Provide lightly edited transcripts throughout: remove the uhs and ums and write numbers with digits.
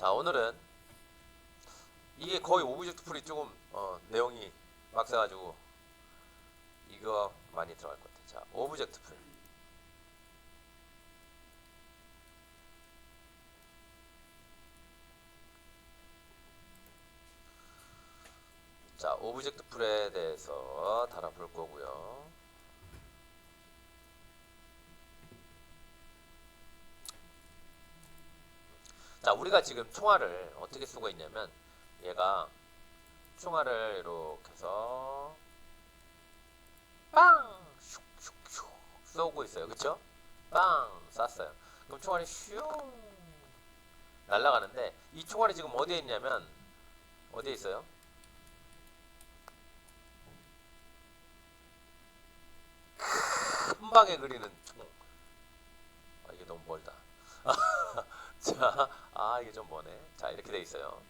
자, 오늘은 이게 거의 오브젝트 풀이 조금 내용이 빡세가지고 이거 많이 들어갈 것 같아. 자, 오브젝트 풀. 자, 오브젝트 풀에 대해서 달아볼 거고요. 자, 우리가 지금 총알을 어떻게 쓰고 있냐면 얘가 총알을 이렇게 해서 빵! 슉슉슉 쏘고 있어요. 그쵸? 빵! 쐈어요. 그럼 총알이 슝 날아가는데 이 총알이 지금 어디에 있냐면 어디에 있어요? 한 방에 그리는 총. 아, 이게 너무 멀다. 자, 이게 좀 머네. 자, 이렇게 돼 있어요.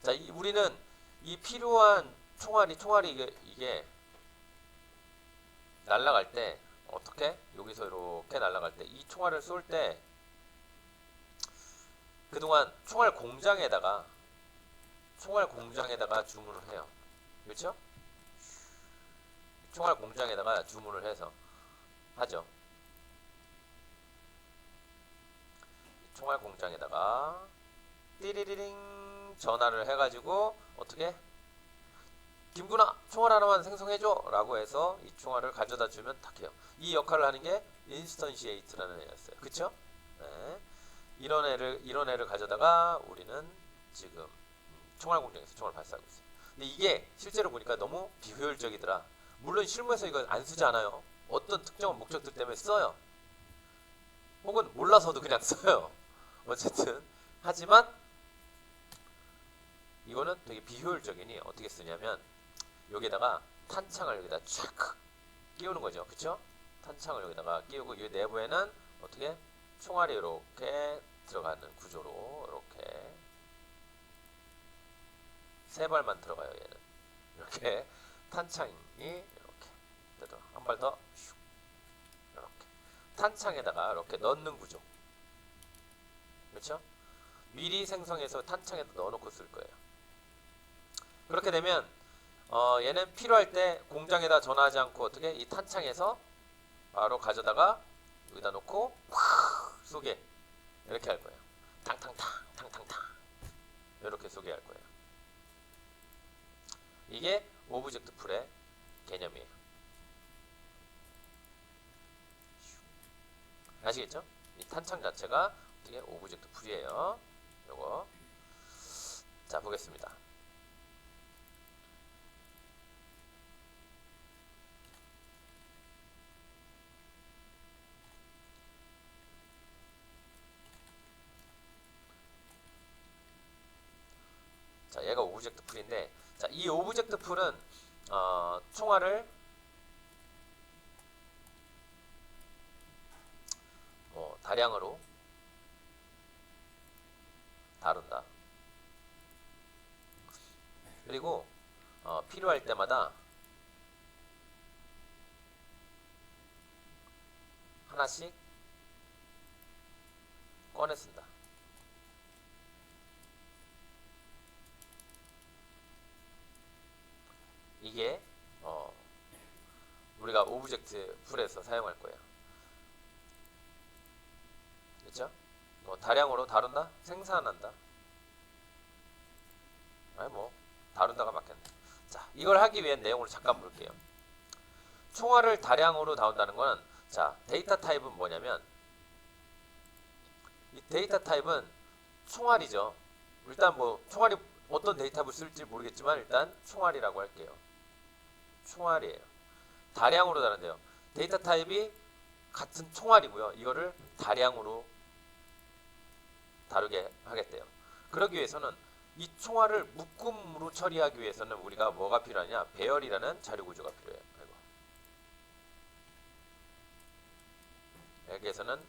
자, 우리는 이 필요한 총알이 이게 날아갈 때 어떻게? 여기서 이렇게 날아갈 때 이 총알을 쏠 때 그동안 총알 공장에다가 주문을 해요. 그렇죠? 총알 공장에다가 주문을 해서 하죠. 총알 공장에다가 띠리리링 전화를 해가지고 어떻게? 김구나 총알 하나만 생성해줘 라고 해서 이 총알을 가져다 주면 딱 해요. 이 역할을 하는 게 인스턴시에이트라는 애였어요. 그쵸? 네. 이런 애를 가져다가 우리는 지금 총알 공장에서 총알 발사하고 있어요. 근데 이게 실제로 보니까 너무 비효율적이더라. 물론 실무에서 이거 안 쓰지 않아요. 어떤 특정한 목적들 때문에 써요. 혹은 몰라서도 그냥 써요. 어쨌든 하지만 이거는 되게 비효율적이니 어떻게 쓰냐면 여기다가 탄창을 여기다 촥 끼우는 거죠. 그쵸? 탄창을 여기다가 끼우고 이 내부에는 어떻게 총알이 이렇게 들어가는 구조로 이렇게 세 발만 들어가요. 얘는 이렇게 탄창이 이렇게 들어 한 발 더 이렇게 탄창에다가 이렇게 넣는 구조. 그렇죠? 미리 생성해서 탄창에다 넣어놓고 쓸 거예요. 그렇게 되면 얘는 필요할 때 공장에다 전화하지 않고 어떻게 이 탄창에서 바로 가져다가 여기다 놓고 확 쏘게 이렇게 할 거예요. 탕탕탕 탕탕탕 이렇게 쏘게 할 거예요. 이게 오브젝트 풀의 개념이에요. 아시겠죠? 이 탄창 자체가 어떻게 오브젝트 풀이에요. 요거 자 보겠습니다. 자, 얘가 오브젝트 풀인데, 자, 이 오브젝트 풀은 총알을 다량으로 다룬다. 그리고 필요할 때마다 하나씩 꺼내 쓴다. 이게 우리가 오브젝트 풀에서 사용할 거예요. 그렇죠? 다량으로 다룬다? 생산한다. 아니 다룬다가 맞겠네. 자, 이걸 하기 위한 내용을 잠깐 볼게요. 총알을 다량으로 다룬다는 거는 자, 데이터 타입은 뭐냐면 이 데이터 타입은 총알이죠. 일단 총알이 어떤 데이터를 쓸지 모르겠지만 일단 총알이라고 할게요. 총알이에요. 다량으로 다룬대요. 데이터 타입이 같은 총알이고요. 이거를 다량으로 다루게 하겠대요. 그러기 위해서는 이 총알을 묶음으로 처리하기 위해서는 우리가 뭐가 필요하냐? 배열이라는 자료 구조가 필요해요. 여기에서는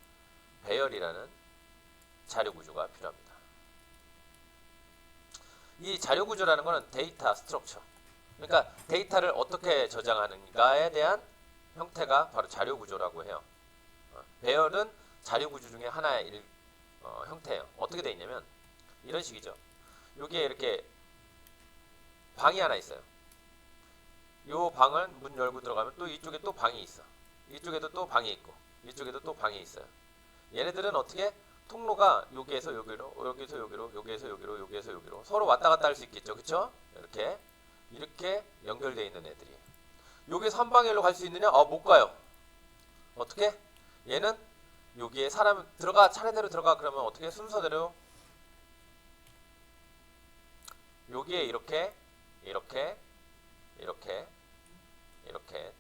배열이라는 자료 구조가 필요합니다. 이 자료 구조라는 것은 데이터 스트럭처. 그러니까 데이터를 어떻게 저장하는가에 대한 형태가 바로 자료 구조라고 해요. 배열은 자료 구조 중에 하나의 형태예요. 어떻게 되어 있냐면 이런 식이죠. 여기에 이렇게 방이 하나 있어요. 요 방은 문 열고 들어가면 또 이쪽에 또 방이 있어. 이쪽에도 또 방이 있고 이쪽에도 또 방이 있어요. 얘네들은 어떻게 통로가 여기에서 여기로, 여기에서 여기로, 여기에서 여기로, 여기에서 여기로 서로 왔다 갔다 할 수 있겠죠, 그쵸? 이렇게 연결되어 있는 애들이에요. 여기에서 한 방향으로 갈 수 있느냐? 못 가요. 어떻게? 얘는 여기에 사람 들어가, 차례대로 들어가. 그러면 어떻게? 순서대로 여기에 이렇게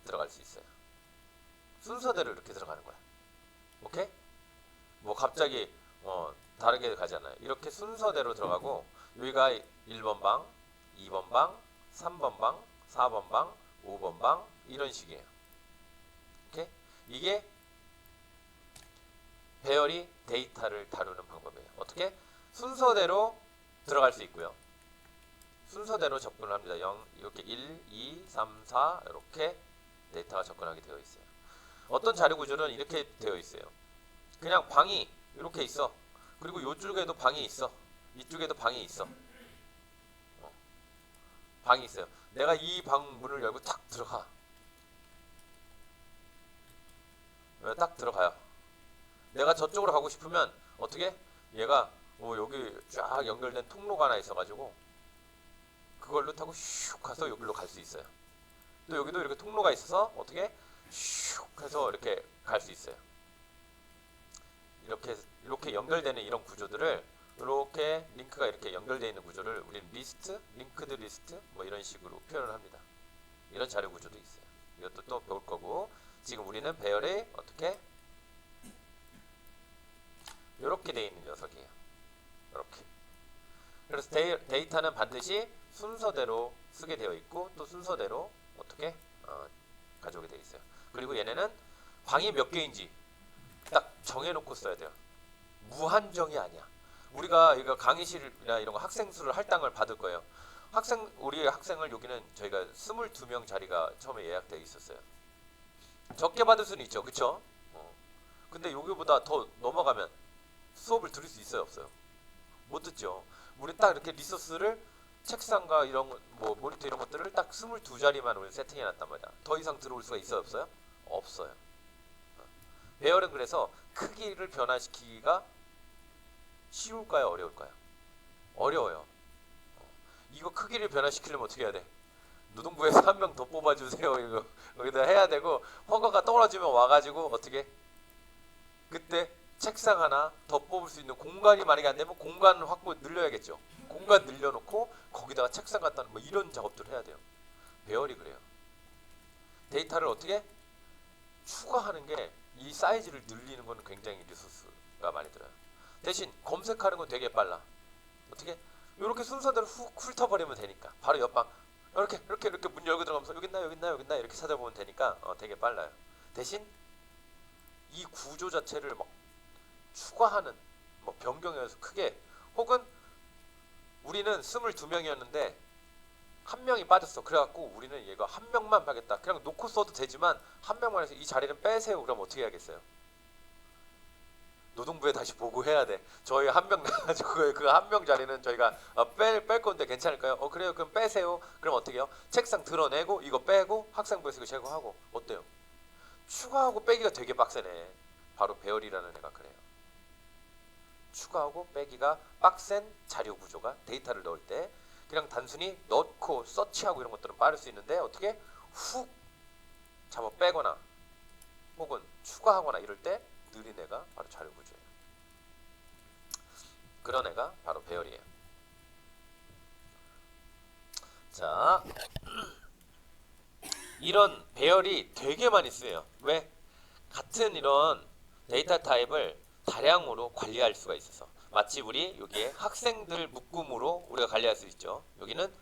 들어갈 수 있어요. 순서대로 이렇게 들어가는 거야. 오케이? 뭐 갑자기 다르게 가잖아요. 이렇게 순서대로 들어가고 여기가 1번 방, 2번 방, 3번 방, 4번 방, 5번 방 이런 식이에요. 오케이? 이게 배열이 데이터를 다루는 방법이에요. 어떻게? 순서대로 들어갈 수 있고요. 순서대로 접근을 합니다. 0, 이렇게 1, 2, 3, 4 이렇게 데이터가 접근하게 되어 있어요. 어떤 자료 구조는 이렇게 되어 있어요. 그냥 방이 이렇게 있어. 그리고 이쪽에도 방이 있어. 이쪽에도 방이 있어. 방이 있어요. 내가 이 방 문을 열고 탁 들어가. 딱 들어가요. 내가 저쪽으로 가고 싶으면 어떻게? 얘가 여기 쫙 연결된 통로가 하나 있어가지고 그걸로 타고 슉 가서 여기로 갈 수 있어요. 또 여기도 이렇게 통로가 있어서 어떻게? 슉 해서 이렇게 갈 수 있어요. 이렇게 연결되는 이런 구조들을 이렇게 링크가 이렇게 연결되어 있는 구조를 우리는 리스트, 링크드 리스트 뭐 이런 식으로 표현을 합니다. 이런 자료 구조도 있어요. 이것도 또 배울 거고 지금 우리는 배열에 어떻게? 이렇게 되어 있는 녀석이에요. 이렇게. 그래서 데이터는 반드시 순서대로 쓰게 되어 있고 또 순서대로 어떻게? 가져오게 되어 있어요. 그리고 얘네는 방이 몇 개인지 딱 정해놓고 써야 돼요. 무한정이 아니야. 우리가 이거 강의실이나 이런 거 학생 수를 할당을 받을 거예요. 우리 학생을 여기는 저희가 22명 자리가 처음에 예약되어 있었어요. 적게 받을 수는 있죠, 그쵸? 근데 여기보다 더 넘어가면 수업을 들을 수 있어요, 없어요? 못 듣죠. 우리 딱 이렇게 리소스를 책상과 이런 뭐 모니터 이런 것들을 딱 22자리만 우리 세팅해 놨단 말이야. 더 이상 들어올 수가 있어요, 없어요? 없어요. 배열은 그래서 크기를 변화시키기가 쉬울까요, 어려울까요? 어려워요. 이거 크기를 변화시키려면 어떻게 해야 돼? 노동부에서 한 명 더 뽑아주세요. 이거 여기다 해야 되고 허가가 떨어지면 와가지고 어떻게? 그때 책상 하나 더 뽑을 수 있는 공간이 만약에 안 되면 공간 확보 늘려야겠죠. 공간 늘려놓고 거기다가 책상 갖다 놓는 뭐 이런 작업들을 해야 돼요. 배열이 그래요. 데이터를 어떻게? 추가하는 게 이 사이즈를 늘리는 건 굉장히 리소스가 많이 들어요. 대신 검색하는 건 되게 빨라. 어떻게? 이렇게 순서대로 훅 훑어버리면 되니까 바로 옆방 이렇게 문 열고 들어가면서 여기 있나 이렇게 찾아보면 되니까 되게 빨라요. 대신 이 구조 자체를 막 추가하는 뭐 변경해서 크게 혹은 우리는 22명이었는데 한 명이 빠졌어. 그래갖고 우리는 얘가 한 명만 하겠다. 그냥 놓고 써도 되지만 한 명만 해서 이 자리는 빼세요. 그럼 어떻게 해야겠어요? 노동부에 다시 보고해야 돼. 저희 한 명 나가지고 그 한 명 자리는 저희가 뺄 건데 괜찮을까요? 그래요. 그럼 빼세요. 그럼 어떻게 해요? 책상 드러내고 이거 빼고 학생부에서 이거 제거하고 어때요? 추가하고 빼기가 되게 빡세네. 바로 배열이라는 애가 그래요. 추가하고 빼기가 빡센 자료 구조가 데이터를 넣을 때 그냥 단순히 넣고 서치하고 이런 것들은 빠를 수 있는데 어떻게 훅 잡아 빼거나 혹은 추가하거나 이럴 때 느린 애가 바로 자료 구조예요. 그런 애가 바로 배열이에요. 자, 이런 배열이 되게 많이 쓰여요. 왜? 같은 이런 데이터 타입을 다량으로 관리할 수가 있어서 마치 우리 여기에 학생들 묶음으로 우리가 관리할 수 있죠. 여기는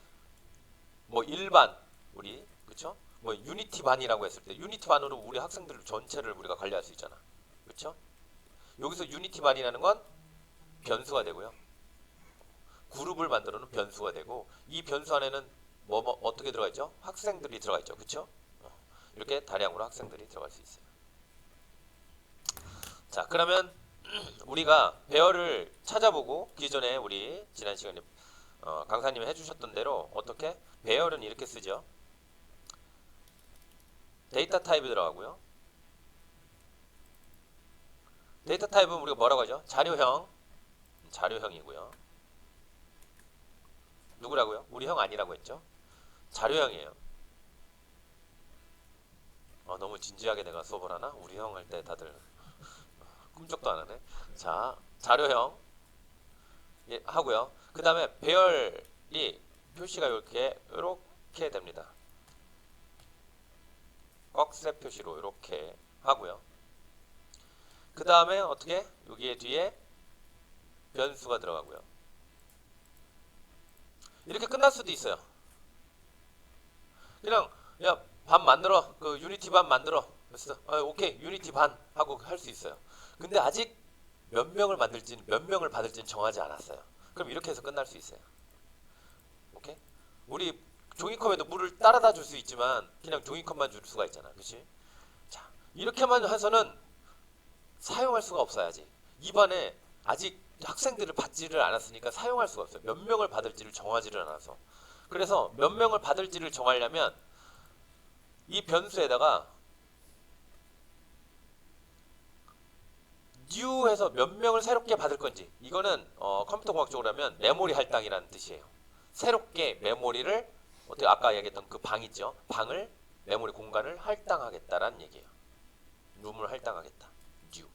뭐 일반 우리 그쵸? 뭐 유니티 반이라고 했을 때 유니티 반으로 우리 학생들 전체를 우리가 관리할 수 있잖아. 그쵸? 여기서 유니티 반이라는 건 변수가 되고요. 그룹을 만들어 놓은 변수가 되고 이 변수 안에는 뭐 어떻게 들어가 있죠? 학생들이 들어가 있죠. 그쵸? 이렇게 다량으로 학생들이 들어갈 수 있어요. 자, 그러면 우리가 배열을 찾아보고 기존에 우리 지난 시간에 강사님이 해주셨던 대로 어떻게 배열은 이렇게 쓰죠. 데이터 타입이 들어가고요. 데이터 타입은 우리가 뭐라고 하죠? 자료형이고요. 누구라고요? 우리 형 아니라고 했죠? 자료형이에요. 너무 진지하게 내가 수업을 하나? 우리 형 할 때 다들 꿈쩍도 안 하네. 자, 자료형 하고요. 그 다음에 배열이 표시가 이렇게 됩니다. 꺽쇠 표시로 이렇게 하고요. 그 다음에 어떻게? 여기에 뒤에 변수가 들어가고요. 이렇게 끝날 수도 있어요. 그냥 야, 반 만들어. 그 유니티 반 만들어. 그래서 오케이 유니티 반 하고 할 수 있어요. 근데 아직 몇 명을 받을지는 정하지 않았어요. 그럼 이렇게 해서 끝날 수 있어요. 오케이? 우리 종이컵에도 물을 따라다 줄 수 있지만 그냥 종이컵만 줄 수가 있잖아. 그렇지? 자, 이렇게만 해서는 사용할 수가 없어야지. 이 반에 아직 학생들을 받지를 않았으니까 사용할 수가 없어요. 몇 명을 받을지를 정하지를 않아서. 그래서 몇 명을 받을지를 정하려면 이 변수에다가 new 해서 몇 명을 새롭게 받을 건지, 이거는 컴퓨터 공학적으로 하면 메모리 할당이라는 뜻이에요. 새롭게 메모리를 어떻게 아까 얘기했던 그 방 있죠? 방을 메모리 공간을 할당하겠다라는 얘기예요. 룸을 할당하겠다. new.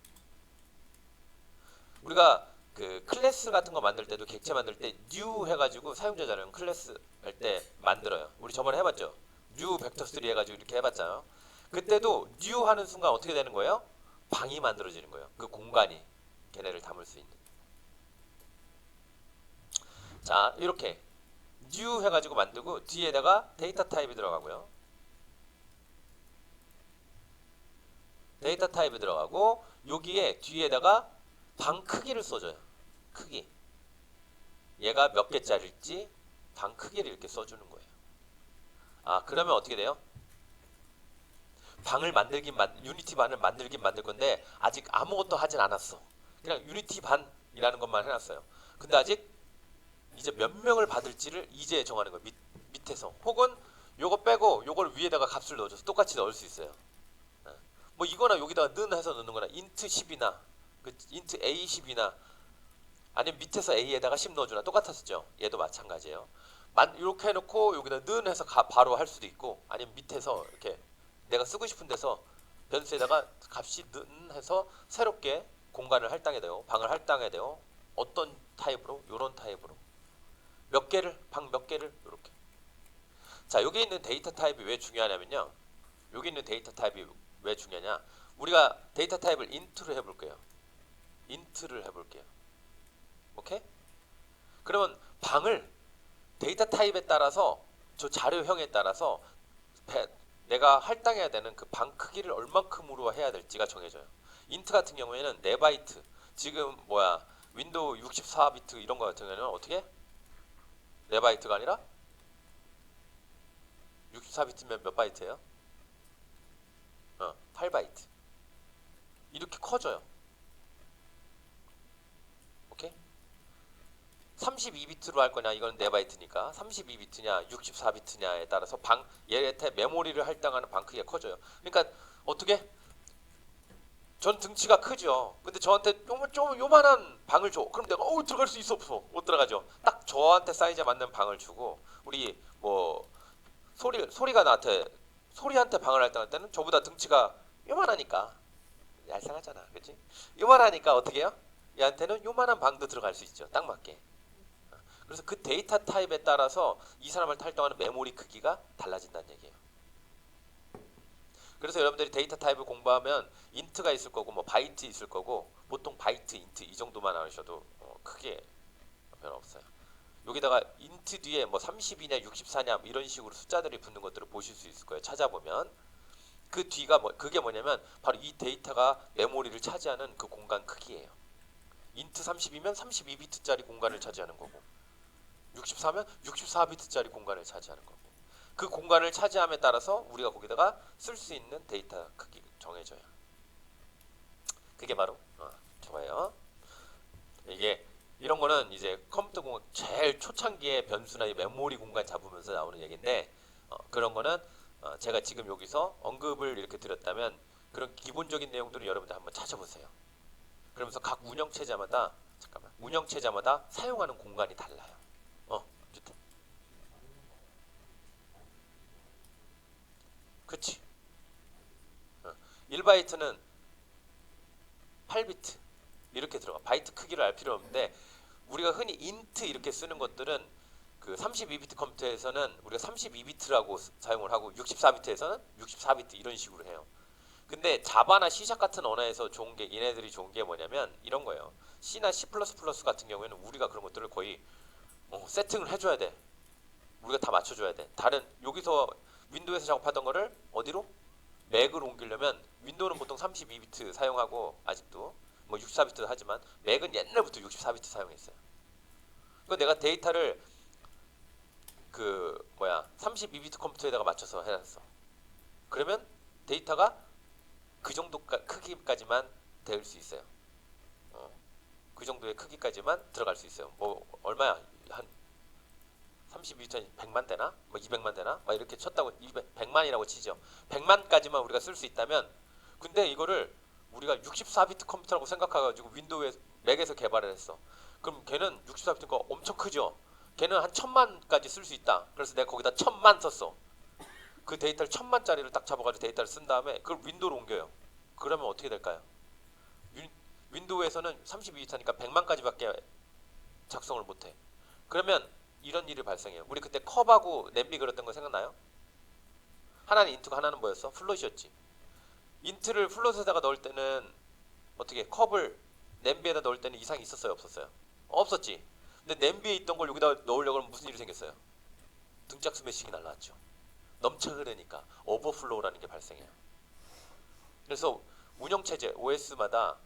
우리가 그 클래스 같은 거 만들 때도 객체 만들 때 new 해가지고 사용자 자료는 클래스 할 때 만들어요. 우리 저번에 해봤죠? new 벡터3 해가지고 이렇게 해봤잖아요. 그때도 new 하는 순간 어떻게 되는 거예요? 방이 만들어지는 거예요. 그 공간이 걔네를 담을 수 있는. 자, 이렇게 new 해가지고 만들고 뒤에다가 데이터 타입이 들어가고요. 데이터 타입이 들어가고 여기에 뒤에다가 방 크기를 써줘요. 크기. 얘가 몇 개짜리일지 방 크기를 이렇게 써주는 거예요. 그러면 어떻게 돼요? 유니티 반을 만들긴 만들 건데 아직 아무것도 하진 않았어. 그냥 유니티 반이라는 것만 해놨어요. 근데 아직 이제 몇 명을 받을지를 이제 정하는 거예요. 밑에서. 혹은 요거 빼고 요걸 위에다가 값을 넣어줘서 똑같이 넣을 수 있어요. 뭐 이거나 여기다가 는 해서 넣는 거나 int 10이나 int a 10이나 아니면 밑에서 a에다가 10 넣어주나 똑같았죠. 얘도 마찬가지예요. 이렇게 해놓고 여기다 는 해서 바로 할 수도 있고 아니면 밑에서 이렇게 내가 쓰고 싶은 데서 변수에다가 값이 는 해서 새롭게 공간을 할당해야 돼요. 방을 할당해야 돼요. 어떤 타입으로? 요런 타입으로. 방 몇 개를 이렇게. 자, 여기 있는 데이터 타입이 왜 중요하냐면요. 여기 있는 데이터 타입이 왜 중요하냐? 우리가 데이터 타입을 int로 해볼게요. int를 해볼게요. 오케이? 그러면 방을 데이터 타입에 따라서 저 자료형에 따라서 내가 할당해야 되는 그 방 크기를 얼만큼으로 해야 될지가 정해져요. int 같은 경우에는 4바이트. 지금 윈도우 64비트 이런 거 같은 경우에는 어떻게? 4바이트가 아니라 64비트면 몇 바이트예요? 8바이트. 이렇게 커져요. 오케이? 32비트로 할 거냐, 이건 4바이트니까 32비트냐 64비트냐에 따라서 얘한테 메모리를 할당하는 방 크기가 커져요. 그러니까 어떻게? 전 등치가 크죠. 근데 저한테 좀 요만한 방을 줘. 그럼 내가 들어갈 수 있어 없어? 못 들어가죠. 딱 저한테 사이즈에 맞는 방을 주고 우리 소리한테 방을 할당할 때는 저보다 등치가 요만하니까 얄쌍하잖아. 그치? 요만하니까 어떻게 해요? 얘한테는 요만한 방도 들어갈 수 있죠. 딱 맞게. 그래서 그 데이터 타입에 따라서 이 사람을 할당하는 메모리 크기가 달라진다는 얘기예요. 그래서 여러분들이 데이터 타입을 공부하면 int가 있을 거고 뭐 바이트 있을 거고 보통 바이트, int 이 정도만 아셔도 크게 변화 없어요. 여기다가 int 뒤에 뭐 30이냐 64냐 이런 식으로 숫자들이 붙는 것들을 보실 수 있을 거예요. 찾아보면 그 뒤가 그게 뭐냐면 바로 이 데이터가 메모리를 차지하는 그 공간 크기예요. int 30이면 32비트짜리 공간을 차지하는 거고 64면 64비트짜리 공간을 차지하는 거고 그 공간을 차지함에 따라서 우리가 거기다가 쓸 수 있는 데이터 크기 정해져요. 그게 바로 좋아요. 이게 이런 거는 이제 컴퓨터 공학 제일 초창기에 변수나 이 메모리 공간 잡으면서 나오는 얘기인데 그런 거는 제가 지금 여기서 언급을 이렇게 드렸다면 그런 기본적인 내용들을 여러분들 한번 찾아보세요. 그러면서 각 운영체제마다 잠깐만 운영체제마다 사용하는 공간이 달라요. 어쨌든 그치. 1바이트는 8비트 이렇게 들어가. 바이트 크기를 알 필요 없는데 우리가 흔히 인트 이렇게 쓰는 것들은 그 32비트 컴퓨터에서는 우리가 32비트라고 사용을 하고 64비트에서는 64비트 이런 식으로 해요. 근데 자바나 C샵 같은 언어에서 좋은 게 얘네들이 좋은 게 뭐냐면 이런 거예요. C나 C++ 같은 경우에는 우리가 그런 것들을 거의 세팅을 해줘야 돼. 우리가 다 맞춰줘야 돼. 다른 여기서 윈도우에서 작업하던 거를 어디로? 맥으로 옮기려면 윈도우는 보통 32비트 사용하고 아직도 뭐 64비트 하지만 맥은 옛날부터 64비트 사용했어요. 그 내가 데이터를 그 32비트 컴퓨터에다가 맞춰서 해놨어. 그러면 데이터가 그 정도 크기까지만 될 수 있어요. 그 정도의 크기까지만 들어갈 수 있어요. 뭐 얼마야? 한 32비트 100만 대나? 뭐 200만 대나? 막 이렇게 쳤다고 100만이라고 치죠. 100만까지만 우리가 쓸 수 있다면 근데 이거를 우리가 64비트 컴퓨터라고 생각해가지고 윈도우에 맥에서 개발을 했어. 그럼 걔는 64비트가 엄청 크죠. 걔는 한 1000만까지 쓸 수 있다. 그래서 내가 거기다 1000만 썼어. 그 데이터를 1000만짜리를 딱 잡아가지고 데이터를 쓴 다음에 그걸 윈도우로 옮겨요. 그러면 어떻게 될까요? 윈도우에서는 32비트니까 100만까지밖에 작성을 못해. 그러면 이런 일이 발생해요. 우리 그때 컵하고 냄비 그렸던 거 생각나요? 하나는 인트고 하나는 뭐였어? 플롯이었지. 인트를 플롯에다가 넣을 때는 어떻게 컵을 냄비에다 넣을 때는 이상이 있었어요? 없었어요? 없었지. 근데 냄비에 있던 걸 여기다 넣으려고 하면 무슨 일이 생겼어요? 등짝 스매싱이 날라왔죠. 넘쳐 흐르니까 오버플로우라는 게 발생해요. 그래서 운영체제 OS마다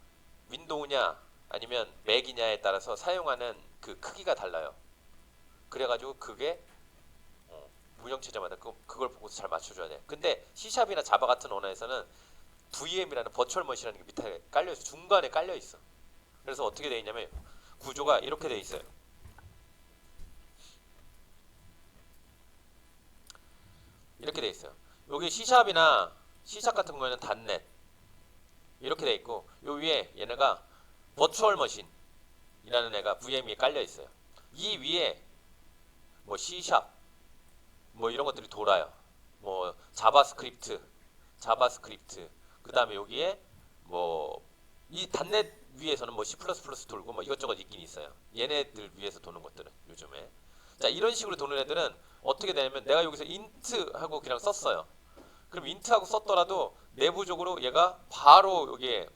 윈도우냐 아니면 맥이냐에 따라서 사용하는 그 크기가 달라요. 그래가지고 그게 운영체제마다 그걸 보고서 잘 맞춰줘야 돼. 근데 C샵이나 자바 같은 언어에서는 VM이라는 버추얼 머신이라는 게 밑에 깔려있어. 중간에 깔려있어. 그래서 어떻게 되어 있냐면 구조가 이렇게 되어 있어요. 이렇게 되어 있어요. 여기 C샵이나 C샵 같은 경우에는 .NET 이렇게 되어 있고 요 위에 얘네가 버추얼 머신이라는 애가 VM에 깔려 있어요. 이 위에 뭐 C샵 뭐 이런 것들이 돌아요. 뭐 자바스크립트 그 다음에 여기에 뭐 이 단넷 위에서는 뭐 C++ 돌고 뭐 이것저것 있긴 있어요. 얘네들 위에서 도는 것들은 요즘에 자 이런 식으로 도는 애들은 어떻게 되냐면 내가 여기서 인트 하고 그냥 썼어요. 그럼 인트하고 썼더라도 내부적으로 얘가 바로 여기에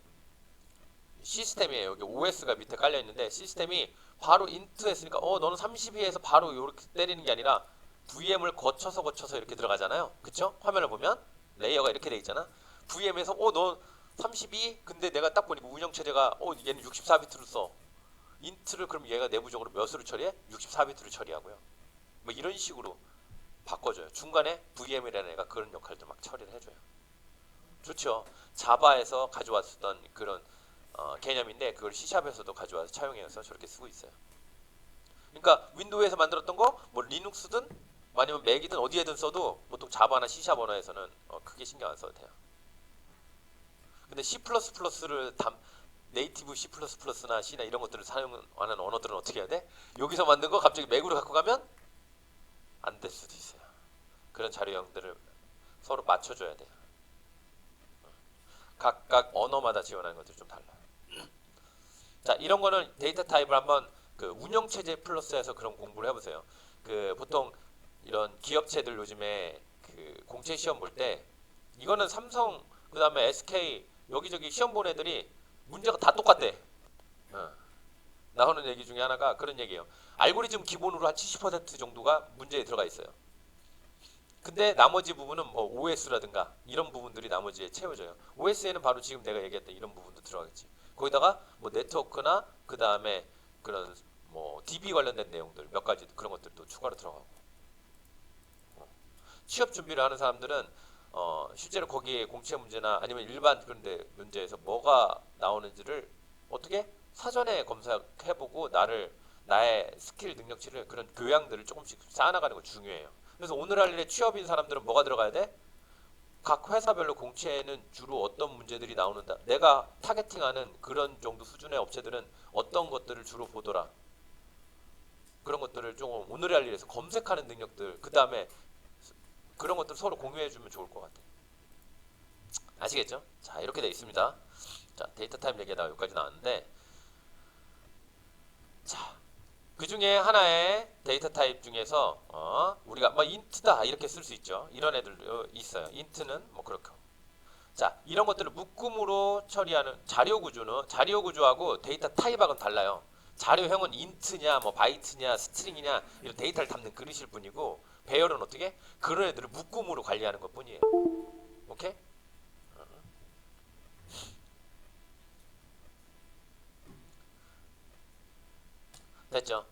시스템이에요. 여기 OS가 밑에 깔려 있는데 시스템이 바로 인트 했으니까 너는 32에서 바로 이렇게 때리는 게 아니라 VM을 거쳐서 이렇게 들어가잖아요. 그쵸? 화면을 보면 레이어가 이렇게 돼 있잖아. VM에서 너 32? 근데 내가 딱 보니까 운영체제가 얘는 64비트를 써. 인트를 그럼 얘가 내부적으로 몇으로 처리해? 64비트로 처리하고요. 뭐 이런 식으로 바꿔줘요. 중간에 VM이라는 애가 그런 역할도 막 처리를 해줘요. 좋죠. 자바에서 가져왔었던 그런 개념인데 그걸 C샵에서도 가져와서 차용해서 저렇게 쓰고 있어요. 그러니까 윈도우에서 만들었던 거 뭐 리눅스든 아니면 맥이든 어디에든 써도 보통 자바나 C샵 언어에서는 크게 신경 안 써도 돼요. 근데 C++를 네이티브 C++나 C나 이런 것들을 사용하는 언어들은 어떻게 해야 돼? 여기서 만든 거 갑자기 맥으로 갖고 가면 안 될 수도 있어요. 그런 자료형들을 서로 맞춰줘야 돼요. 각각 언어마다 지원하는 것들이 좀 달라요. 자, 이런 거는 데이터 타입을 한번 그 운영체제 플러스에서 그런 공부를 해보세요. 그 보통 이런 기업체들 요즘에 그 공채 시험 볼 때 이거는 삼성 그 다음에 SK 여기저기 시험 본 애들이 문제가 다 똑같대. 나오는 얘기 중에 하나가 그런 얘기예요. 알고리즘 기본으로 한 70% 정도가 문제에 들어가 있어요. 근데 나머지 부분은 뭐 OS라든가 이런 부분들이 나머지에 채워져요. OS에는 바로 지금 내가 얘기했던 이런 부분도 들어가겠지. 거기다가 뭐 네트워크나 그 다음에 그런 뭐 DB 관련된 내용들 몇 가지 그런 것들도 추가로 들어가고. 취업 준비를 하는 사람들은 실제로 거기에 공채 문제나 아니면 일반 그런데 문제에서 뭐가 나오는지를 어떻게 사전에 검사해보고 나의 스킬 능력치를 그런 교양들을 조금씩 쌓아나가는 거 중요해요. 그래서 오늘 할 일에 취업인 사람들은 뭐가 들어가야 돼? 각 회사별로 공채에는 주로 어떤 문제들이 나오는다. 내가 타겟팅하는 그런 정도 수준의 업체들은 어떤 것들을 주로 보더라. 그런 것들을 좀 오늘 할 일에서 검색하는 능력들, 그 다음에 그런 것들 서로 공유해주면 좋을 것 같아요. 아시겠죠? 자, 이렇게 돼 있습니다. 자, 데이터 타입 얘기하다가 여기까지 나왔는데, 자, 그 중에 하나의 데이터 타입 중에서 우리가 뭐 인트다 이렇게 쓸 수 있죠. 이런 애들 있어요. 인트는 뭐 그렇고. 자, 이런 것들을 묶음으로 처리하는 자료 구조하고 데이터 타입하고는 달라요. 자료형은 인트냐, 뭐 바이트냐, 스트링이냐 이런 데이터를 담는 그릇일 뿐이고 배열은 어떻게? 그런 애들을 묶음으로 관리하는 것뿐이에요. 오케이? 됐죠?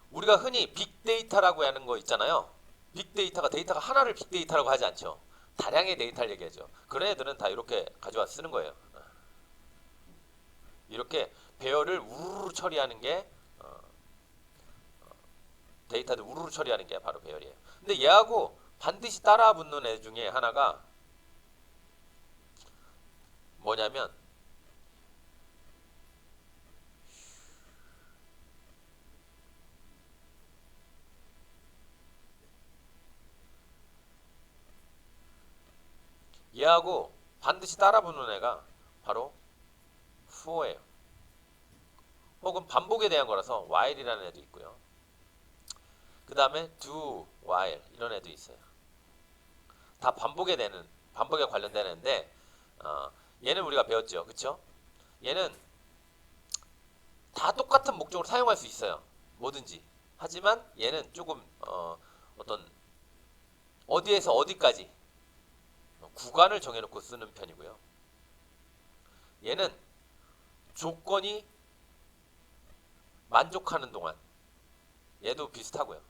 우리가 흔히 빅데이터라고 하는 거 있잖아요. 데이터가 하나를 빅데이터라고 하지 않죠. 다량의 데이터를 얘기하죠. 그런 애들은 다 이렇게 가져와 쓰는 거예요. 이렇게 배열을 우르르 처리하는 게 데이터를 우르르 처리하는 게 바로 배열이에요. 근데 얘하고 반드시 따라 붙는 애 중에 하나가 뭐냐면 얘하고 반드시 따라 붙는 애가 바로 for예요. 혹은 반복에 대한 거라서 while이라는 애도 있고요. 그 다음에 do, while 이런 애도 있어요. 다 반복에 관련된 애인데 얘는 우리가 배웠죠. 그쵸? 얘는 다 똑같은 목적으로 사용할 수 있어요. 뭐든지. 하지만 얘는 조금 어떤 어디에서 어디까지 구간을 정해놓고 쓰는 편이고요. 얘는 조건이 만족하는 동안 얘도 비슷하고요.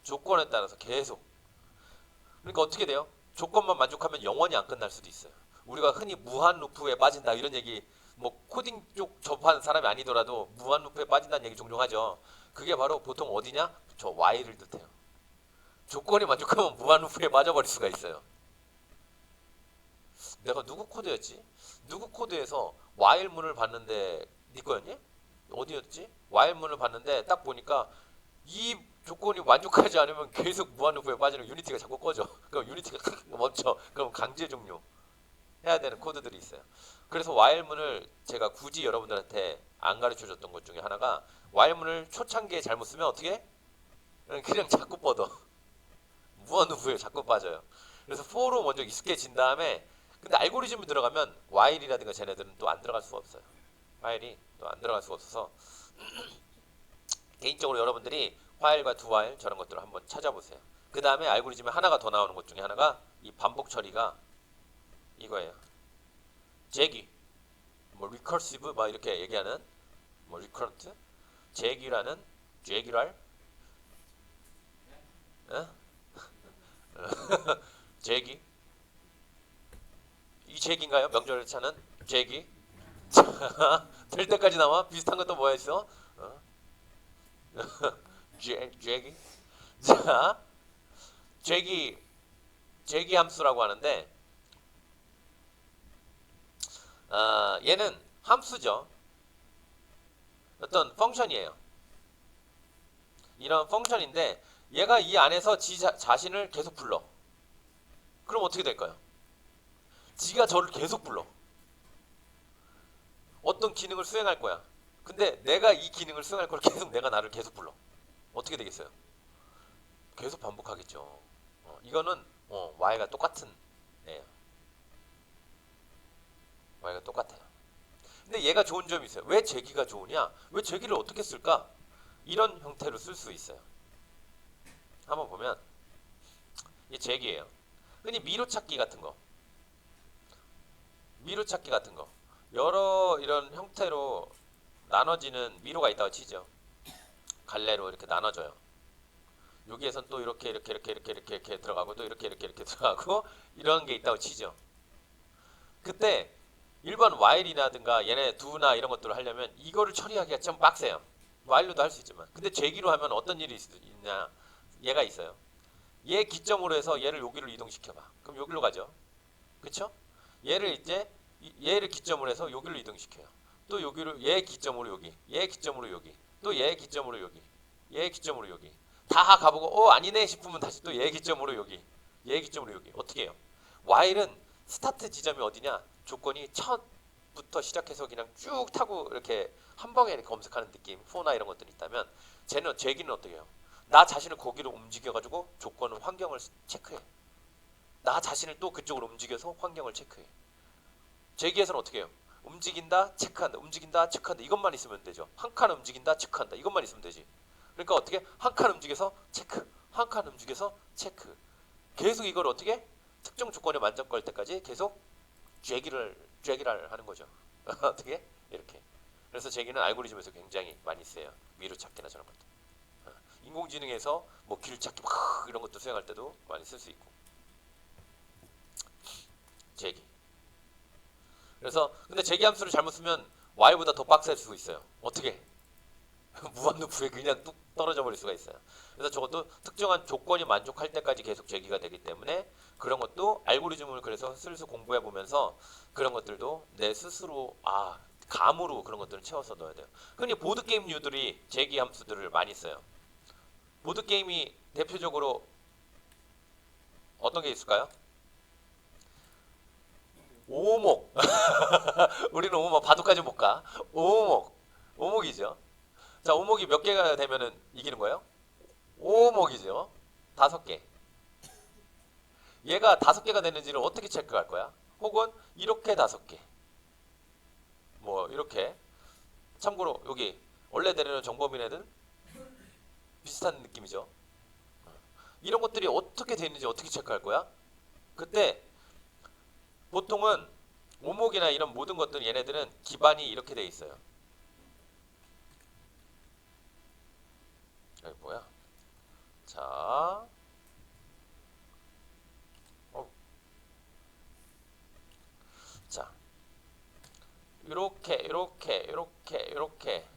조건에 따라서 계속. 그러니까 어떻게 돼요? 조건만 만족하면 영원히 안 끝날 수도 있어요. 우리가 흔히 무한 루프에 빠진다 이런 얘기, 뭐 코딩 쪽 접하는 사람이 아니더라도 무한 루프에 빠진다는 얘기 종종 하죠. 그게 바로 보통 어디냐? 저 while을 뜻해요. 조건이 만족하면 무한 루프에 빠져버릴 수가 있어요. 내가 누구 코드였지? 누구 코드에서 while문을 봤는데 네 거였니? 어디였지? while문을 봤는데 딱 보니까 이 조건이 만족하지 않으면 계속 무한루프에 빠지는 유니티가 자꾸 꺼져. 그럼 유니티가 멈춰. 그럼 강제 종료 해야 되는 코드들이 있어요. 그래서 while문을 제가 굳이 여러분들한테 안 가르쳐 줬던 것 중에 하나가 while문을 초창기에 잘못 쓰면 어떻게? 그냥 자꾸 뻗어. 무한루프에 자꾸 빠져요. 그래서 for로 먼저 익숙해진 다음에 근데 알고리즘이 들어가면 while이라든가 쟤네들은 또 안 들어갈 수가 없어요. while이 또 안 들어갈 수가 없어서 개인적으로 여러분들이 while과 do while 저런 것들을 한번 찾아보세요. 그 다음에 알고리즘에 하나가 더 나오는 것 중에 하나가 이 반복 처리가 이거예요. 재기, 뭐 recursive 막 이렇게 얘기하는 뭐 recurrent, 재기라는 재기랄, 재기. 이 재기인가요? 명절에 차는 재기. 될 때까지 나와. 비슷한 것도 뭐가 있어? 재기. 자, 재기 함수라고 하는데 얘는 함수죠. 어떤 펑션이에요. 이런 펑션인데 얘가 이 안에서 자신을 계속 불러. 그럼 어떻게 될까요? 지가 저를 계속 불러. 어떤 기능을 수행할 거야. 근데 내가 이 기능을 수행할 걸 계속 내가 나를 계속 불러. 어떻게 되겠어요? 계속 반복하겠죠. 이거는 y가 똑같은 애예요. y가 똑같아요. 근데 얘가 좋은 점이 있어요. 왜 재기가 좋으냐? 왜 재기를 어떻게 쓸까? 이런 형태로 쓸 수 있어요. 한번 보면 이게 재기예요. 흔히 미로찾기 같은 거, 여러 이런 형태로 나눠지는 미로가 있다고 치죠. 갈래로 이렇게 나눠져요. 여기에선 또 이렇게 들어가고 또 이렇게 들어가고 이런 게 있다고 치죠. 그때 일반 while이라든가 얘네 do나 이런 것들을 하려면 이거를 처리하기가 좀 빡세요. while로도 할 수 있지만. 근데 제기로 하면 어떤 일이 있냐? 얘가 있어요. 얘 기점으로 해서 얘를 여기로 이동시켜봐. 그럼 여기로 가죠. 그쵸? 얘를 이제 얘를 기점으로 해서 여기로 이동시켜요. 또 여기로 얘 기점으로 여기, 얘 기점으로 여기, 또 얘 기점으로 여기, 얘 기점으로 여기. 다 가보고 아니네 싶으면 다시 또 얘 기점으로 여기, 얘 기점으로 여기. 어떻게 해요? while은 스타트 지점이 어디냐? 조건이 첫부터 시작해서 그냥 쭉 타고 이렇게 한 방에 이렇게 검색하는 느낌, for나 이런 것들이 있다면 쟤는 제기는 어떻게 해요? 나 자신을 거기로 움직여가지고 조건을 환경을 체크해. 나 자신을 또 그쪽으로 움직여서 환경을 체크해. 제기에서는 어떻게 해요? 움직인다, 체크한다, 움직인다, 체크한다. 이것만 있으면 되죠. 한 칸 움직인다, 체크한다. 이것만 있으면 되지. 그러니까 어떻게? 한 칸 움직여서 체크, 한 칸 움직여서 체크. 계속 이걸 어떻게? 특정 조건에 만족할 때까지 계속 쬐기를 하는 거죠. 어떻게? 이렇게. 그래서 제기는 알고리즘에서 굉장히 많이 쓰여요. 위로 찾기나 저런 것들. 인공지능에서 뭐 길 찾기 막 이런 것도 수행할 때도 많이 쓸 수 있고. 제기. 그래서 근데 제기 함수를 잘못 쓰면 y보다 더 빡셀 수 있어요. 어떻게? 무한루프에 그냥 뚝 떨어져 버릴 수가 있어요. 그래서 저것도 특정한 조건이 만족할 때까지 계속 제기가 되기 때문에 그런 것도 알고리즘을 그래서 슬슬 공부해 보면서 그런 것들도 내 스스로 감으로 그런 것들을 채워서 넣어야 돼요. 흔히 보드게임류들이 제기 함수들을 많이 써요. 보드게임이 대표적으로 어떤 게 있을까요? 오목. 우리는 오목 바둑까지 못 가. 오목이죠. 자, 오목이 몇 개가 되면은 이기는 거예요? 오목이죠. 5개. 얘가 5개가 되는지를 어떻게 체크할 거야? 혹은 이렇게 5개. 뭐 이렇게. 참고로 여기 원래 내려는 정범인 애들 비슷한 느낌이죠. 이런 것들이 어떻게 되는지 어떻게 체크할 거야? 그때 보통은 오목이나 이런 모든 것들 얘네들은 기반이 이렇게 돼 있어요. 여기 뭐야? 자, 자, 이렇게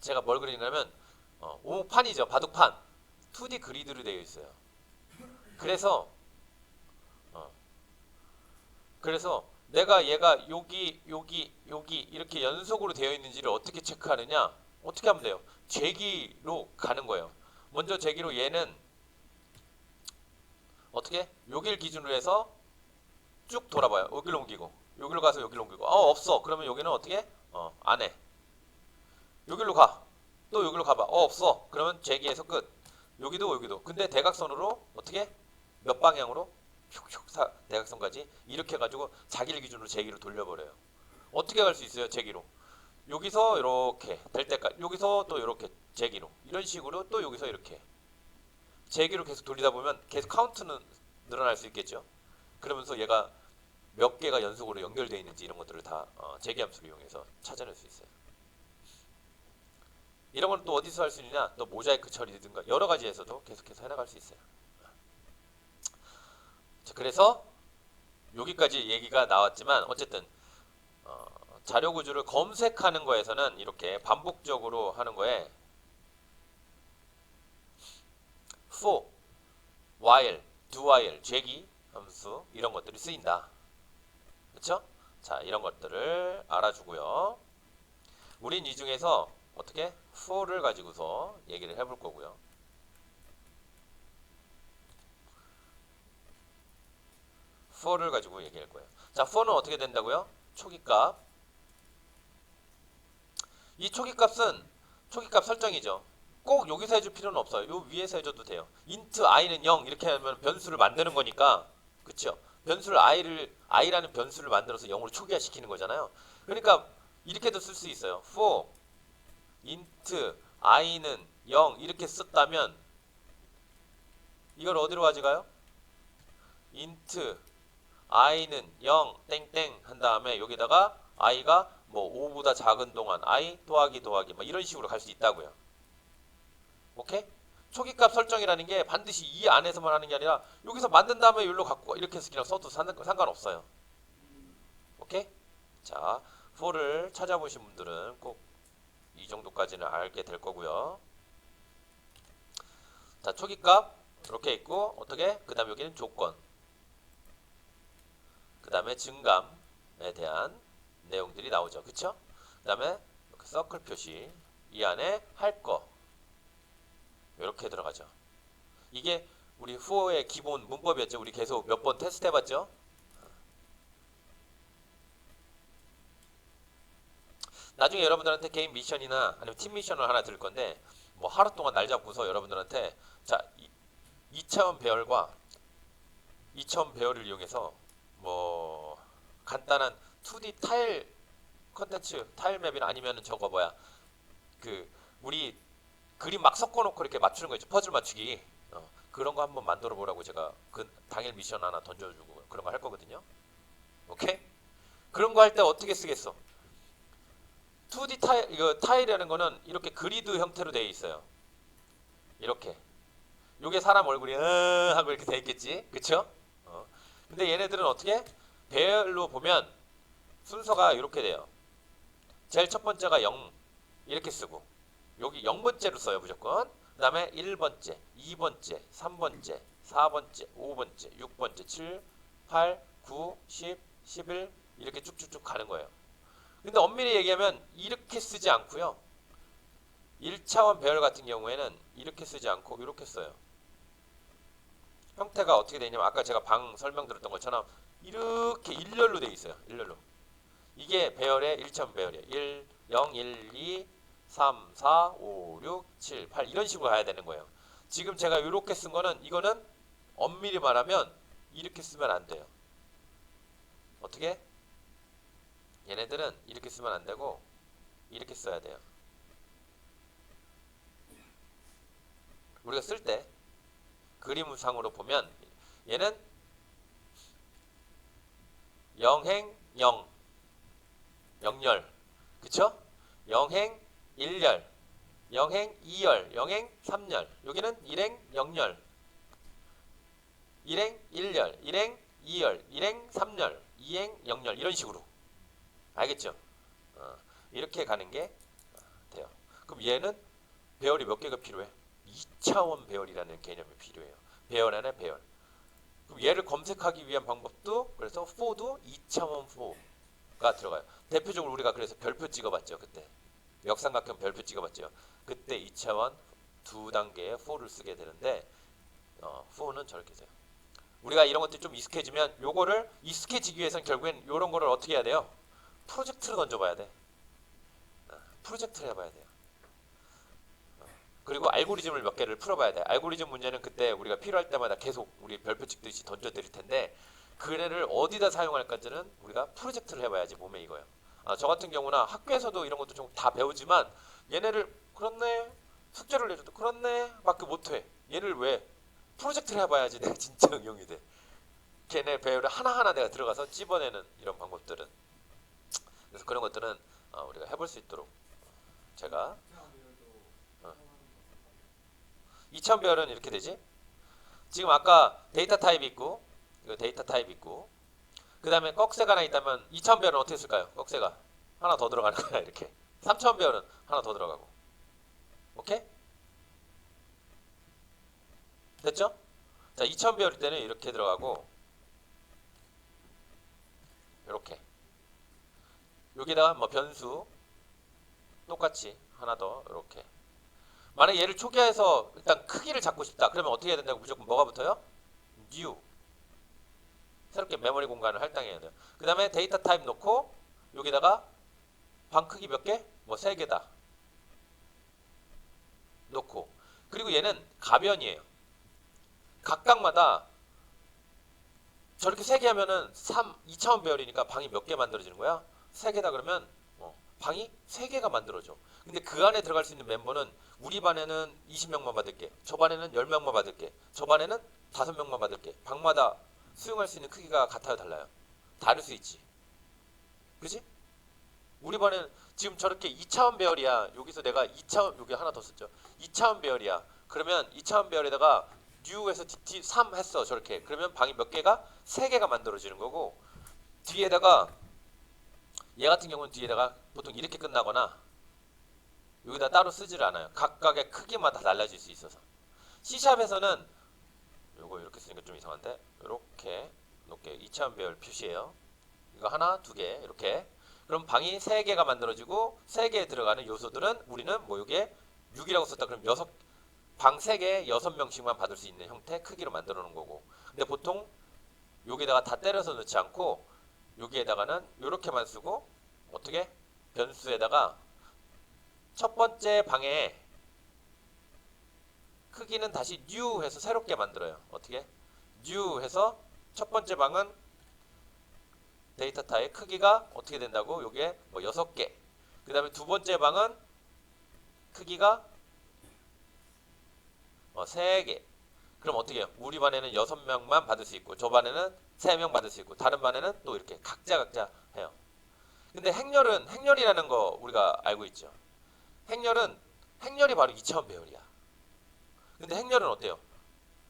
제가 뭘 그리냐면 오목판이죠. 바둑판. 2D 그리드로 되어 있어요. 그래서 어, 그래서 내가 얘가 여기 이렇게 연속으로 되어 있는지를 어떻게 체크하느냐? 어떻게 하면 돼요? 제기로 가는 거예요. 먼저 제기로 얘는 어떻게? 여길 기준으로 해서 쭉 돌아봐요. 여기로 옮기고 여기로 가서 여기로 옮기고 없어. 그러면 여기는 어떻게? 안 해. 여기로 가. 또 여기로 가봐. 없어. 그러면 제기에서 끝. 여기도. 근데 대각선으로 어떻게? 몇 방향으로? 슉슉 대각선까지 이렇게 해가지고 자기를 기준으로 제기로 돌려버려요. 어떻게 갈 수 있어요? 제기로. 여기서 이렇게 될 때까지 여기서 또 이렇게 제기로 이런 식으로 또 여기서 이렇게 제기로 계속 돌리다 보면 계속 카운트는 늘어날 수 있겠죠. 그러면서 얘가 몇 개가 연속으로 연결되어 있는지 이런 것들을 다 제기 함수를 이용해서 찾아낼 수 있어요. 이런 건 또 어디서 할 수 있느냐? 또 모자이크 처리든가 여러 가지에서도 계속해서 해나갈 수 있어요. 자, 그래서 여기까지 얘기가 나왔지만 어쨌든 자료 구조를 검색하는 거에서는 이렇게 반복적으로 하는 거에 for, while, do while, 제기 함수 이런 것들이 쓰인다. 그렇죠? 자, 이런 것들을 알아주고요. 우린 이 중에서 어떻게 for를 가지고서 얘기를 해볼 거고요. for를 가지고 얘기할 거예요. 자, for는 어떻게 된다고요? 초기값. 이 초기값은 초기값 설정이죠. 꼭 여기서 해줄 필요는 없어요. 요 위에서 해줘도 돼요. int i는 0 이렇게 하면 변수를 만드는 거니까, 그쵸? 변수를 i라는 변수를 만들어서 0으로 초기화시키는 거잖아요. 그러니까 이렇게도 쓸 수 있어요. for int i는 0 이렇게 썼다면 이걸 어디로 가져가요? int i는 0 땡땡 한 다음에 여기다가 i가 뭐 5보다 작은 동안 i 더하기 뭐 이런 식으로 갈 수 있다고요. 오케이? 초기값 설정이라는 게 반드시 이 안에서만 하는 게 아니라 여기서 만든 다음에 여기로 갖고 이렇게 해서 그냥 써도 상관없어요. 오케이? 자, 4를 찾아보신 분들은 꼭 이 정도까지는 알게 될 거고요. 자, 초기값 이렇게 있고 어떻게? 그 다음에 여기는 조건, 그 다음에 증감에 대한 내용들이 나오죠. 그쵸? 그 다음에 이렇게 서클 표시, 이 안에 할 거 이렇게 들어가죠. 이게 우리 후어의 기본 문법이었죠. 우리 계속 몇 번 테스트 해봤죠. 나중에 여러분들한테 개인 미션이나 아니면 팀 미션을 하나 드릴 건데, 뭐 하루 동안 날 잡고서 여러분들한테 자 2차원 배열과 2차원 배열을 이용해서 뭐 간단한 2D 타일 컨텐츠, 타일 맵이나 아니면 저거 뭐야, 그 우리 그림 막 섞어놓고 이렇게 맞추는 거 있죠. 퍼즐 맞추기. 그런 거 한번 만들어 보라고 제가 그 당일 미션 하나 던져주고 그런 거 할 거거든요. 오케이? 그런 거 할 때 어떻게 쓰겠어? 2D 타일, 이거 타일이라는 거는 이렇게 그리드 형태로 되어 있어요. 이렇게. 요게 사람 얼굴이 하고 이렇게 돼 있겠지. 그쵸? 근데 얘네들은 어떻게? 배열로 보면 순서가 이렇게 돼요. 제일 첫 번째가 0 이렇게 쓰고, 여기 0번째로 써요 무조건. 그 다음에 1번째, 2번째, 3번째, 4번째, 5번째, 6번째, 7, 8, 9, 10, 11 이렇게 쭉쭉쭉 가는 거예요. 근데 엄밀히 얘기하면 이렇게 쓰지 않고요. 1차원 배열 같은 경우에는 이렇게 쓰지 않고 이렇게 써요. 형태가 어떻게 되냐면 아까 제가 방 설명드렸던 것처럼 이렇게 일렬로 되어 있어요. 일렬로. 이게 배열의 1차원 배열이에요. 1, 0, 1, 2, 3, 4, 5, 6, 7, 8 이런 식으로 가야 되는 거예요. 지금 제가 이렇게 쓴 거는 이거는 엄밀히 말하면 이렇게 쓰면 안 돼요. 어떻게? 얘네들은 이렇게 쓰면 안 되고 이렇게 써야 돼요. 우리가 쓸 때 그림상으로 보면 얘는 0행 0 0열, 그쵸? 0행 1열, 0행 2열, 0행 3열. 여기는 1행 0열, 1행 1열, 1행 2열, 1행 3열, 2행 0열 이런 식으로. 알겠죠? 이렇게 가는 게 돼요. 그럼 얘는 배열이 몇 개가 필요해? 2차원 배열이라는 개념이 필요해요. 배열 안에 배열. 그럼 얘를 검색하기 위한 방법도 그래서 4도 2차원 4가 들어가요. 대표적으로 우리가 그래서 별표 찍어봤죠. 그때 역삼각형 별표 찍어봤죠. 그때 2차원 2단계의 4를 쓰게 되는데 4는 저렇게 돼요. 우리가 이런 것들이 좀 익숙해지면 요거를 익숙해지기 위해서는 결국엔 이런 거를 어떻게 해야 돼요? 프로젝트를 던져봐야 돼. 프로젝트를 해봐야 돼요. 그리고 알고리즘을 몇 개를 풀어봐야 돼. 알고리즘 문제는 그때 우리가 필요할 때마다 계속 우리 별표 찍듯이 던져드릴 텐데 그래를 어디다 사용할까지는 우리가 프로젝트를 해봐야지 몸에 익어요. 저 같은 경우나 학교에서도 이런 것도 좀 다 배우지만 얘네를 그렇네 숙제를 내줘도 그렇네 밖에 못해. 얘를 왜 프로젝트를 해봐야지 내가 진짜 응용이 돼. 걔네 배열을 하나하나 내가 들어가서 찝어내는 이런 방법들은, 그래서 그런 것들은 우리가 해볼 수 있도록 제가 2차원 배열은 이렇게 되지. 지금 아까 데이터 타입 있고 이거 데이터 타입 있고 그 다음에 꺽쇠가 하나 있다면 2차원 배열은 어떻게 쓸까요? 꺽쇠가 하나 더 들어가는 거야 이렇게. 3차원 배열은 하나 더 들어가고. 오케이? 됐죠? 자 2차원 배열일 때는 이렇게 들어가고 이렇게 여기다가 뭐 변수 똑같이 하나 더 이렇게. 만약 얘를 초기화해서 일단 크기를 잡고 싶다. 그러면 어떻게 해야 된다고? 무조건 뭐가 붙어요? new. 새롭게 메모리 공간을 할당해야 돼요. 그 다음에 데이터 타입 놓고 여기다가 방 크기 몇 개? 뭐 3개다 놓고, 그리고 얘는 가변이에요. 각각마다 저렇게 3개 하면은 2차원 배열이니까 방이 몇 개 만들어지는 거야? 3개다 그러면 방이 3개가 만들어져. 근데 그 안에 들어갈 수 있는 멤버는 우리 반에는 20명만 받을게, 저 반에는 10명만 받을게, 저 반에는 5명만 받을게. 방마다 수용할 수 있는 크기가 같아요 달라요? 다를 수 있지. 그지? 우리 반에는 지금 저렇게 2차원 배열이야. 여기서 내가 2차원, 여기 하나 더 썼죠. 2차원 배열이야. 그러면 2차원 배열에다가 new에서 dt 3 했어. 저렇게. 그러면 방이 몇 개가? 3개가 만들어지는 거고, 뒤에다가 얘 같은 경우는 뒤에다가 보통 이렇게 끝나거나 여기다 따로 쓰지를 않아요. 각각의 크기마다 달라질 수 있어서. C샵에서는 요거 이렇게 쓰니까 좀 이상한데 이렇게 높게 2차원 배열 표시해요. 이거 하나, 두 개 이렇게. 그럼 방이 3개가 만들어지고 3개에 들어가는 요소들은 우리는 뭐 요게 6이라고 썼다. 그럼 방 3개에 6명씩만 받을 수 있는 형태 크기로 만들어 놓은 거고. 근데 보통 여기다가 다 때려서 넣지 않고 여기에다가는 이렇게만 쓰고 어떻게 변수에다가 첫 번째 방에 크기는 다시 new 해서 새롭게 만들어요. 어떻게? new 해서 첫 번째 방은 데이터 타입 크기가 어떻게 된다고? 요게 뭐 6개. 그 다음에 두 번째 방은 크기가 3개. 그럼 어떻게 해요? 우리 반에는 6명만 받을 수 있고 저 반에는 3명 받을 수 있고 다른 반에는 또 이렇게 각자 해요. 근데 행렬이라는 거 우리가 알고 있죠. 행렬이 바로 2차원 배열이야. 근데 행렬은 어때요?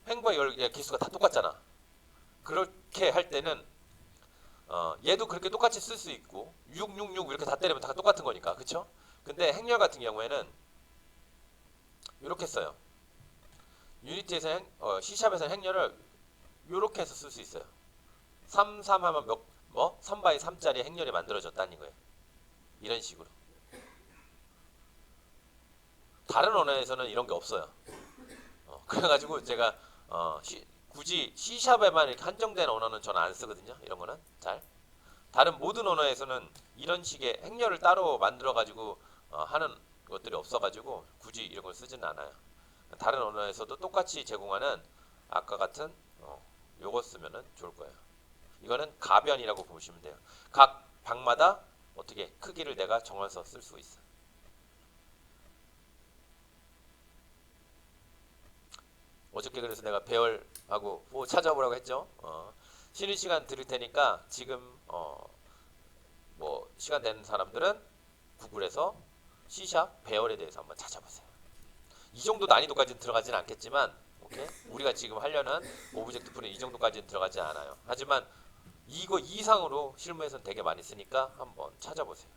행과 열의 개수가 다 똑같잖아. 그렇게 할 때는 얘도 그렇게 똑같이 쓸 수 있고 666 이렇게 다 때리면 다 똑같은 거니까. 그쵸? 근데 행렬 같은 경우에는 이렇게 써요. 유니티에서 C샵에서는 행렬을 이렇게 해서 쓸 수 있어요. 3, 3 하면 3바이 3짜리 행렬이 만들어졌다는 거예요. 이런 식으로. 다른 언어에서는 이런 게 없어요. 그래가지고 제가 굳이 C샵에만 이렇게 한정된 언어는 저는 안 쓰거든요. 이런 거는 잘. 다른 모든 언어에서는 이런 식의 행렬을 따로 만들어가지고 하는 것들이 없어가지고 굳이 이런 걸 쓰지는 않아요. 다른 언어에서도 똑같이 제공하는 아까 같은 요거 쓰면은 좋을 거예요. 이거는 가변이라고 보시면 돼요. 각 방마다 어떻게 크기를 내가 정해서 쓸 수 있어. 어저께 그래서 내가 배열하고 찾아보라고 했죠. 쉬는 시간 들을 테니까 지금 뭐 시간 되는 사람들은 구글에서 C샵 배열에 대해서 한번 찾아보세요. 이 정도 난이도까지는 들어가진 않겠지만 오케이? 우리가 지금 하려는 오브젝트 풀은 이 정도까지는 들어가지 않아요. 하지만 이거 이상으로 실무에서는 되게 많이 쓰니까 한번 찾아보세요.